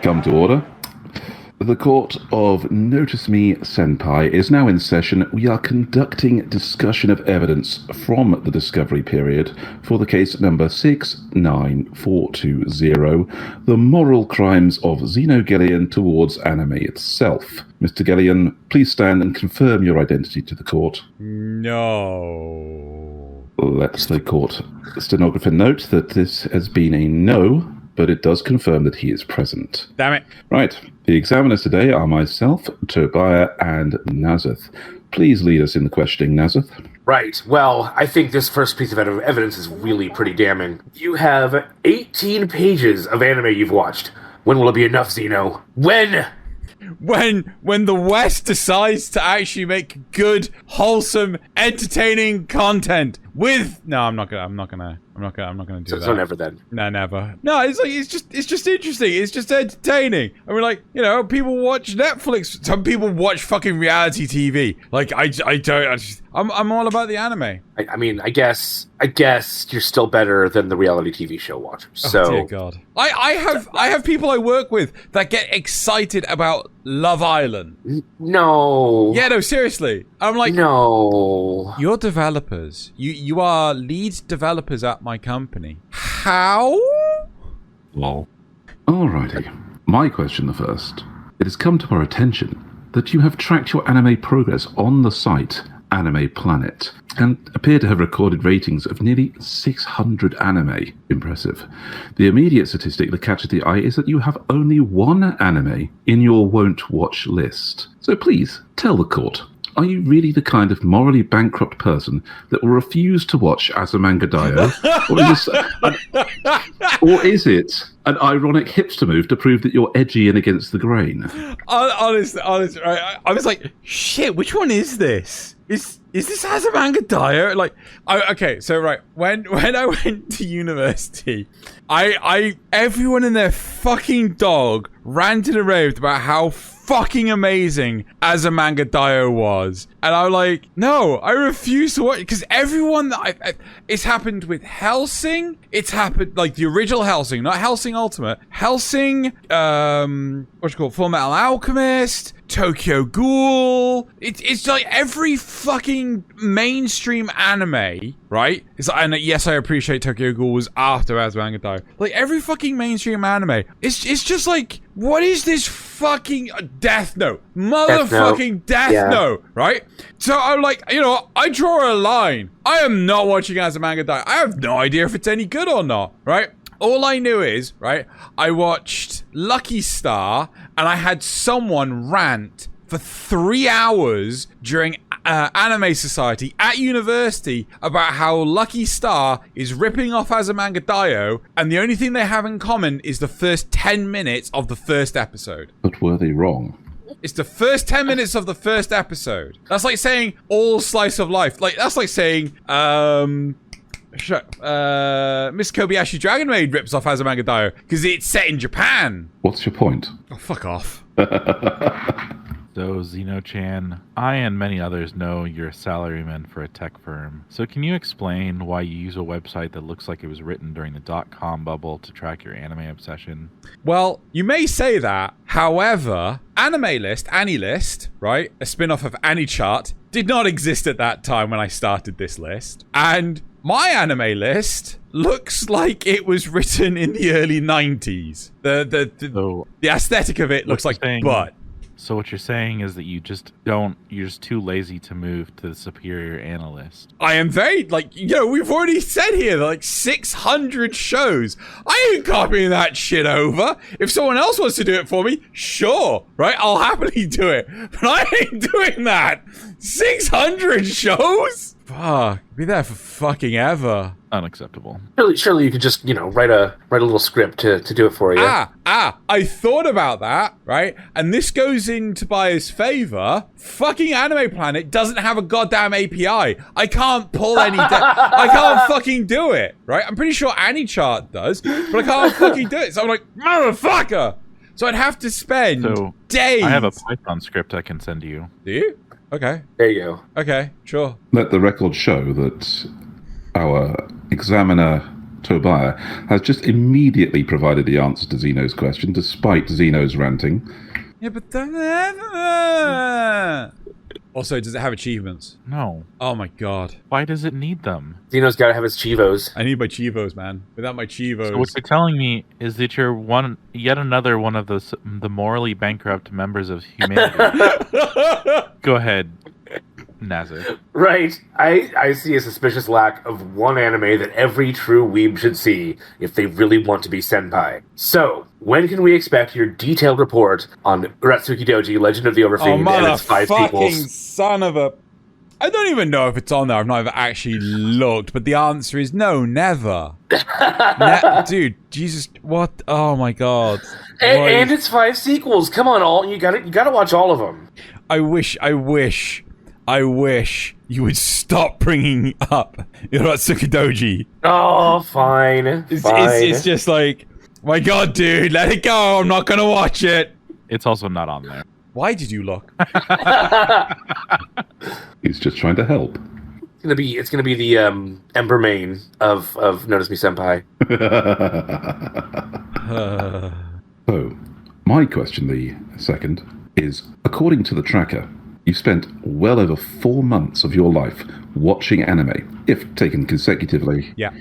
Come to order. The court of MemoMii Senpai is now in session. We are conducting discussion of evidence from the discovery period for the case number 69420, the moral crimes of Xeno towards anime itself. Mr. Gellion, please stand and confirm your identity to the court. No. Let the court stenographer note that this has been a no, but it does confirm that he is present. Damn it. Right. The examiners today are myself, Tobiah, and Nasuth. Please lead us in the questioning, Nasuth. Right. Well, I think this first piece of evidence is really pretty damning. You have 18 pages of anime you've watched. When will it be enough, Xeno? When? When the West decides to actually make good, wholesome, entertaining content with... No, I'm not gonna do that. So never then. No, never. No, it's like it's just interesting. It's just entertaining. I mean, like, you know, people watch Netflix. Some people watch fucking reality TV. Like, I'm all about the anime. I mean, I guess you're still better than the reality TV show watchers. So, oh dear God, I have people I work with that get excited about Love Island. No. Yeah, no, seriously. I'm like, no. You're developers. You are lead developers at my company. How? Lol. Alrighty. My question the first. It has come to our attention that you have tracked your anime progress on the site Anime Planet and appear to have recorded ratings of nearly 600 anime. Impressive. The immediate statistic that catches the eye is that you have only one anime in your won't watch list. So please, tell the court, are you really the kind of morally bankrupt person that will refuse to watch Asamangadio? Or is it an ironic hipster move to prove that you're edgy and against the grain? Honestly, right? I was like, shit, which one is this? Is this Asamangadio? Like, okay, so right, when I went to university, everyone and their fucking dog ranted and raved about how fucking amazing Asamangadio was, and I'm like, no, I refuse to watch it, because everyone that it's happened with Hellsing, it's happened like the original Hellsing, not Hellsing Ultimate, Hellsing, Full Metal Alchemist, Tokyo Ghoul. It's like every fucking mainstream anime, right? And yes, I appreciate Tokyo Ghoul was after Asamangadio. Like every fucking mainstream anime, it's just like, what is this fucking Death Note? Motherfucking Death Note, right? So I'm like, you know, I draw a line. I am not watching Asamangadio. I have no idea if it's any good or not, right? All I knew is, right, I watched Lucky Star, and I had someone rant for 3 hours during Anime Society at university about how Lucky Star is ripping off Asamangadio, and the only thing they have in common is the first 10 minutes of the first episode. But were they wrong? It's the first 10 minutes of the first episode. That's like saying all slice of life. Like, that's like saying, Miss Kobayashi Dragon Maid rips off Asamangadio because it's set in Japan. What's your point? Oh, fuck off. So, Xeno-chan, I and many others know you're a salaryman for a tech firm. So can you explain why you use a website that looks like it was written during the .com bubble to track your anime obsession? Well, you may say that. However, AniList, right, a spin-off of AniChart, did not exist at that time when I started this list. And my anime list looks like it was written in the early 90s. The aesthetic of it looks like butt. So what you're saying is that you're just too lazy to move to the superior analyst. I am very, like, you know, we've already said here, like 600 shows. I ain't copying that shit over. If someone else wants to do it for me, sure, right? I'll happily do it. But I ain't doing that. 600 shows? Fuck, be there for fucking ever. Unacceptable. Surely you could just, you know, write a little script to do it for you. I thought about that, right? And this goes in Tobiah's favor. Fucking Anime Planet doesn't have a goddamn API. I can't pull any I can't fucking do it, right? I'm pretty sure AniChart does, but I can't fucking do it. So I'm like, motherfucker! So I'd have to spend days. I have a Python script I can send to you. Do you? Okay. There you go. Okay, sure. Let the record show that our examiner, Tobiah, has just immediately provided the answer to Xeno's question, despite Xeno's ranting. Yeah, but also, does it have achievements? No. Oh my god. Why does it need them? Xeno's got to have his Chivos. I need my Chivos, man. Without my Chivos... So what you're telling me is that you're yet another one of the morally bankrupt members of humanity. Go ahead, Nasuth. Right. I see a suspicious lack of one anime that every true weeb should see if they really want to be senpai. So, when can we expect your detailed report on Uratsuki Doji, Legend of the Overfiend, and its 5 sequels? Son of a... I don't even know if it's on there. I've not even actually looked, but the answer is no, never. Dude, Jesus, what? Oh my god. And it's 5 sequels. Come on, you gotta watch all of them. I wish you would stop bringing up Uratsuki Doji. Oh, fine. It's just like, my god, dude, let it go. I'm not gonna watch it. It's also not on there. Why did you look? He's just trying to help. It's gonna be the Ember Main of Notice Me Senpai. So, my question, the second, is, according to the tracker, you've spent well over 4 months of your life watching anime, if taken consecutively. Yeah.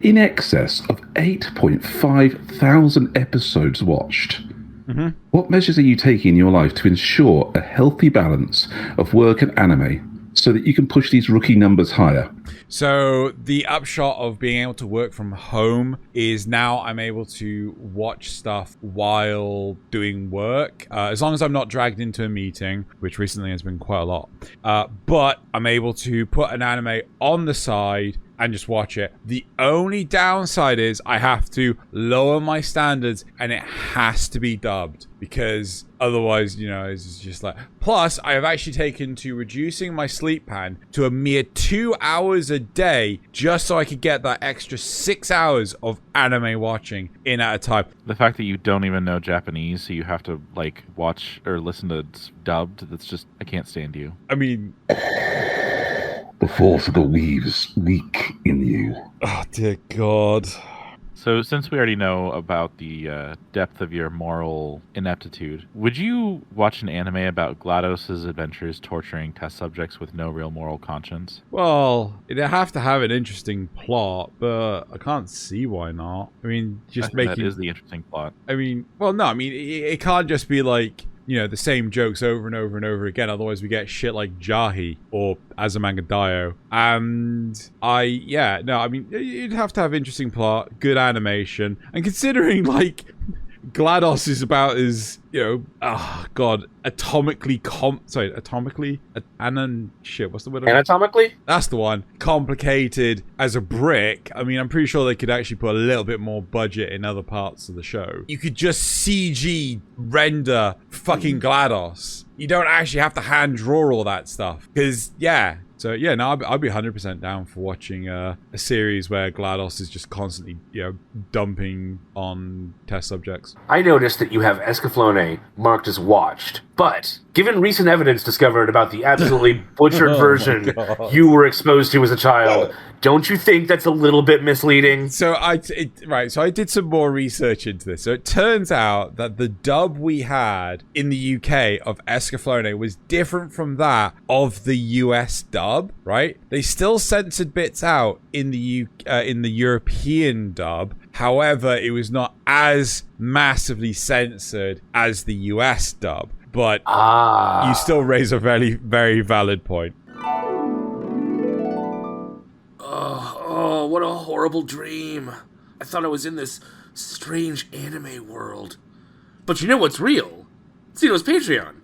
In excess of 8.5 thousand episodes watched. Mm-hmm. What measures are you taking in your life to ensure a healthy balance of work and anime so that you can push these rookie numbers higher? So the upshot of being able to work from home is now I'm able to watch stuff while doing work, as long as I'm not dragged into a meeting, which recently has been quite a lot. But I'm able to put an anime on the side and just watch it. The only downside is I have to lower my standards and it has to be dubbed, because otherwise, you know, it's just like... Plus, I have actually taken to reducing my sleep pan to a mere 2 hours a day just so I could get that extra 6 hours of anime watching in at a time. The fact that you don't even know Japanese, so you have to, like, watch or listen to dubbed, that's just... I can't stand you. I mean... The force of the weaves leak in you. Oh, dear God. So, since we already know about the depth of your moral ineptitude, would you watch an anime about GLaDOS' adventures torturing test subjects with no real moral conscience? Well, it'd have to have an interesting plot, but I can't see why not. I mean, just making... That is the interesting plot. I mean, well, no, I mean, it can't just be like, you know, the same jokes over and over and over again. Otherwise, we get shit like Jahi or Azumanga Daioh. And I mean, you'd have to have interesting plot, good animation. And considering, like, GLaDOS is about as, you know, anatomically, what's the word? Anatomically? That's the one. Complicated as a brick. I mean, I'm pretty sure they could actually put a little bit more budget in other parts of the show. You could just CG render fucking GLaDOS. You don't actually have to hand draw all that stuff. Because, yeah. So, yeah, no, I'd be 100% down for watching a series where GLaDOS is just constantly, you know, dumping on test subjects. I noticed that you have Escaflowne marked as watched, but given recent evidence discovered about the absolutely butchered version you were exposed to as a child, don't you think that's a little bit misleading? So I did some more research into this. So it turns out that the dub we had in the UK of Escaflowne was different from that of the US dub, right? They still censored bits out in the European dub. However, it was not as massively censored as the US dub. But you still raise a very, very valid point. Oh, what a horrible dream. I thought I was in this strange anime world. But you know what's real? Xeno's Patreon.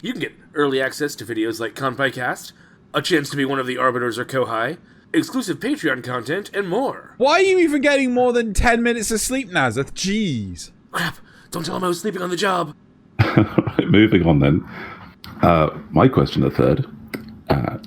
You can get early access to videos like KanpaiCast, a chance to be one of the arbiters or Kohai, exclusive Patreon content, and more. Why are you even getting more than 10 minutes of sleep, Nasuth? Jeez. Crap, don't tell him I was sleeping on the job. Moving on then. My question, the third.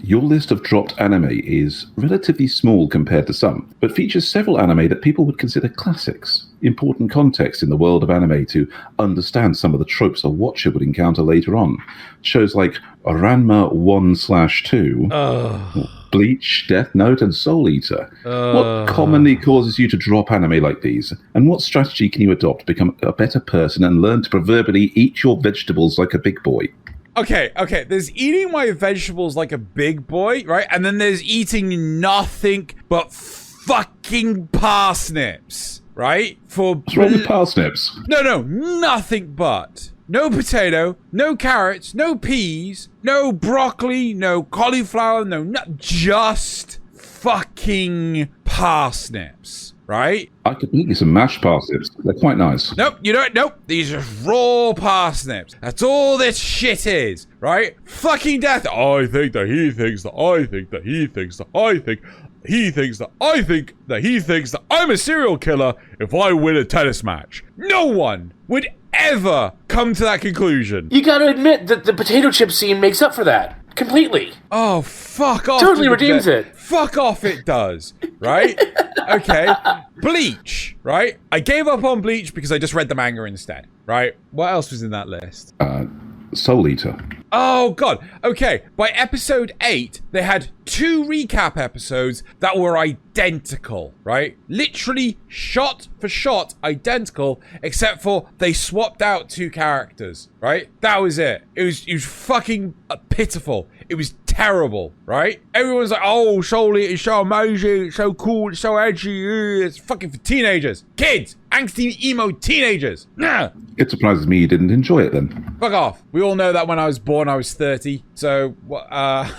Your list of dropped anime is relatively small compared to some, but features several anime that people would consider classics. Important context in the world of anime to understand some of the tropes a watcher would encounter later on. Shows like Ranma 1/2, Bleach, Death Note, and Soul Eater. What commonly causes you to drop anime like these? And what strategy can you adopt to become a better person and learn to proverbially eat your vegetables like a big boy? Okay. There's eating my vegetables like a big boy, right? And then there's eating nothing but fucking parsnips, right? What's wrong with parsnips? No, nothing but. No potato, no carrots, no peas, no broccoli, no cauliflower, just fucking parsnips, right? I could make you some mashed parsnips. They're quite nice. Nope, you don't. Nope, these are raw parsnips. That's all this shit is, right? Fucking death. I think that he thinks that I think that he thinks that I think. He thinks that I think that he thinks that I'm a serial killer if I win a tennis match. No one would ever come to that conclusion. You gotta admit that the potato chip scene makes up for that. Completely. Oh, fuck off. Totally redeems it. Fuck off, it does. Right? Okay. Bleach, right? I gave up on Bleach because I just read the manga instead, right? What else was in that list? Soul Eater. Oh, God. Okay. By episode 8, they had 2 recap episodes that were identical, right? Literally shot for shot identical, except for they swapped out 2 characters, right? That was it. It was fucking pitiful. It was terrible, right? Everyone's like, oh, Soul Eater is so amazing, it's so cool, it's so edgy, it's fucking for teenagers. Kids! Angsty, emo teenagers! Nah! It surprises me you didn't enjoy it then. Fuck off. We all know that when I was born, I was 30. So, what, how?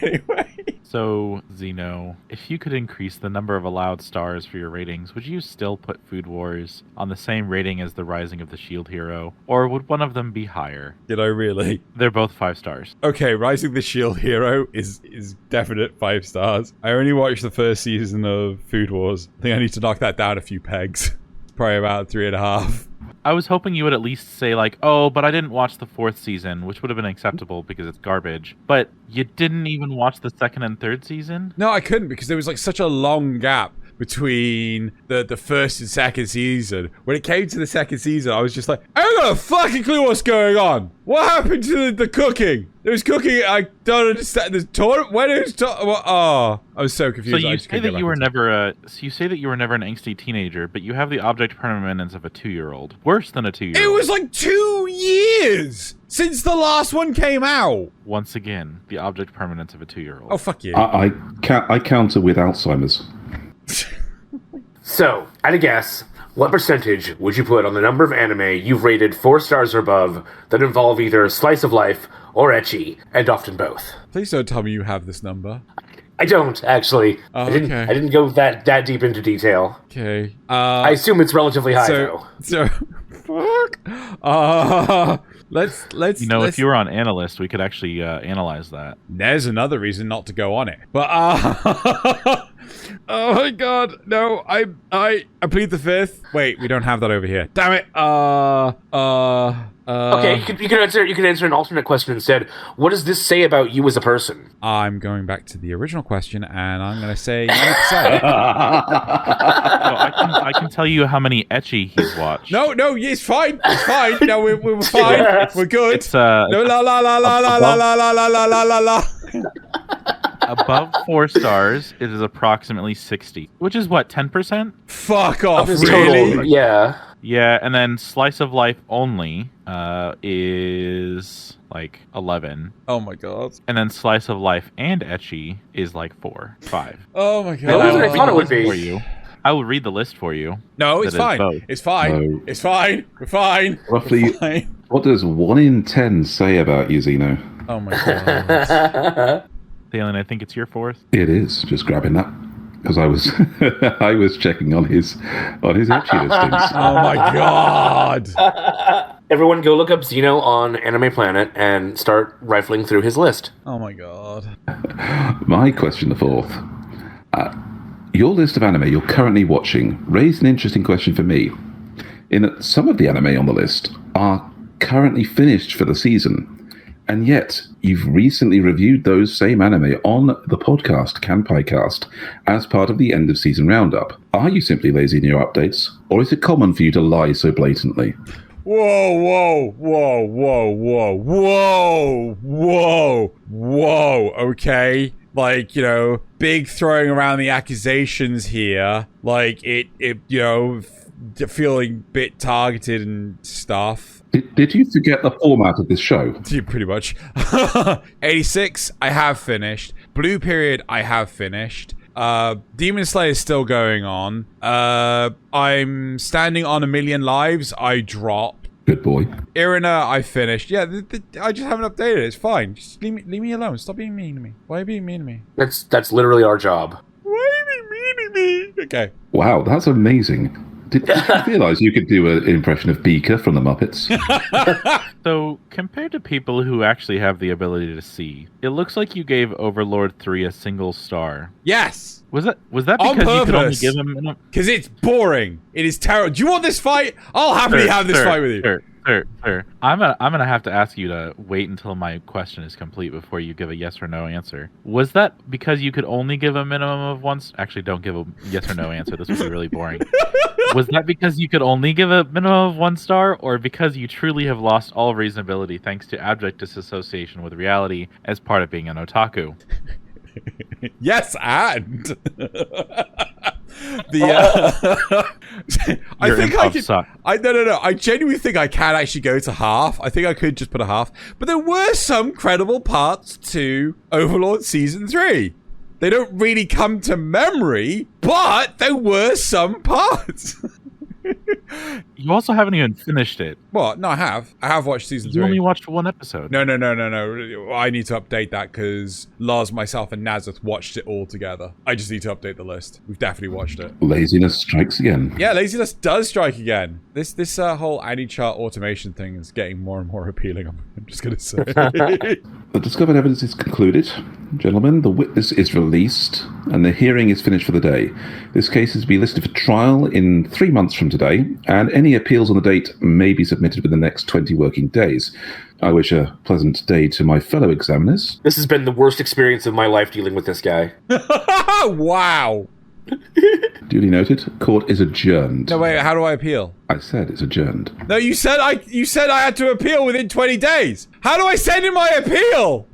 Anyway. So, Xeno, if you could increase the number of allowed stars for your ratings, would you still put Food Wars on the same rating as The Rising of the Shield Hero? Or would one of them be higher? Did I really? They're both 5 stars. Okay, Rising the Shield Hero is definite 5 stars. I only watched the first season of Food Wars. I think I need to knock that down a few pegs. Probably about 3.5. I was hoping you would at least say, like, oh, but I didn't watch the 4th season, which would have been acceptable because it's garbage. But you didn't even watch the 2nd and 3rd season? No, I couldn't because there was like such a long gap between the 1st and 2nd season. When it came to the 2nd season, I was just like, I don't got a fucking clue what's going on. What happened to the cooking? There was cooking. I don't understand. There's tournament. When is I was so confused. So you say that you were never an angsty teenager, but you have the object permanence of a 2-year-old. Worse than a 2-year-old. It was like 2 years since the last one came out. Once again, the object permanence of a 2-year-old. Oh, fuck you. I counter with Alzheimer's. So, at a guess, what percentage would you put on the number of anime you've rated 4 stars or above that involve either slice of life or ecchi, and often both? Please don't tell me you have this number. I don't, actually. Oh, I didn't okay. I didn't go that deep into detail. Okay. I assume it's relatively high, though. So, fuck. Let's. If you were on Analyst, we could actually analyze that. There's another reason not to go on it. But oh my god, no! I plead the 5th. Wait, we don't have that over here. Damn it! Okay, you can answer an alternate question instead. What does this say about you as a person? I'm going back to the original question, and I'm going to say 90%. I can tell you how many ecchi he's watched. No, it's fine. It's fine. No, we're fine. We're good. It's no, la la la la la la la la la la la la la. Above 4 stars, it is approximately 60, which is what, 10%? Fuck off, Of his really? total, yeah. Yeah, and then slice of life only is like 11. Oh my god. And then slice of life and ecchi is like 5. Oh my That god. was what I thought it would be. For you. I will read the list for you. No, it's That is fine. both. It's fine. No. It's fine. We're fine. Roughly, We're fine. what does 1 in 10 say about you, Xeno? Oh my god. Thaylien, I think it's your 4th. It is. Just grabbing that. Because I was I was checking on his ecchi listings. Oh my god. Everyone go look up Xeno on Anime Planet and start rifling through his list. Oh my god. My question, the 4th. your list of anime you're currently watching raised an interesting question for me, in that some of the anime on the list are currently finished for the season, and yet you've recently reviewed those same anime on the podcast, Kanpaicast, as part of the end of season roundup. Are you simply lazy in your updates, or is it common for you to lie so blatantly? Whoa, whoa, whoa, whoa, whoa, whoa, whoa, whoa, okay? Like, you know, big throwing around the accusations here. Like, it you know, feeling a bit targeted and stuff. Did you forget the format of this show? Yeah, pretty much. 86, I have finished. Blue Period, I have finished. Demon Slayer is still going on. I'm standing on 1,000,000 lives. I dropped. Good boy. Irina, I finished. Yeah, I just haven't updated it. It's fine. Just leave me alone. Stop being mean to me. Why are you being mean to me? That's literally our job. Why are you being mean to me? Okay. Wow, that's amazing. Did you realise you could do an impression of Beaker from the Muppets? So, compared to people who actually have the ability to see, it looks like you gave Overlord 3 a single star. Yes. Was that On because you could only purpose. give him... Because it's boring. It is terrible. Do you want this fight? I'll happily have this fight with you. Sir. I'm gonna have to ask you to wait until my question is complete before you give a yes or no answer. Was that because you could only give a minimum of one? Actually, don't give a yes or no answer. This would be really boring. Was that because you could only give a minimum of 1 star, or because you truly have lost all reasonability thanks to abject disassociation with reality as part of being an otaku? Yes, and I Your think I improv could. sucked. No. I genuinely think I can actually go to half. I think I could just put a half. But there were some credible parts to Overlord Season 3. They don't really come to memory, but there were some parts. You also haven't even finished it. What? No, I have. I have watched Season 3. You only watched 1 episode. No. I need to update that because Lars, myself, and Nasuth watched it all together. I just need to update the list. We've definitely watched it. Laziness strikes again. Yeah, laziness does strike again. This whole anti-chart automation thing is getting more and more appealing. I'm just gonna say. The discovered evidence is concluded. Gentlemen, the witness is released, and the hearing is finished for the day. This case is to be listed for trial in 3 months from today, and any appeals on the date may be submitted within the next 20 working days. I wish a pleasant day to my fellow examiners. This has been the worst experience of my life dealing with this guy. Wow. Duly noted. Court is adjourned. No, wait. How do I appeal? I said it's adjourned. No, you said I had to appeal within 20 days. How do I send in my appeal?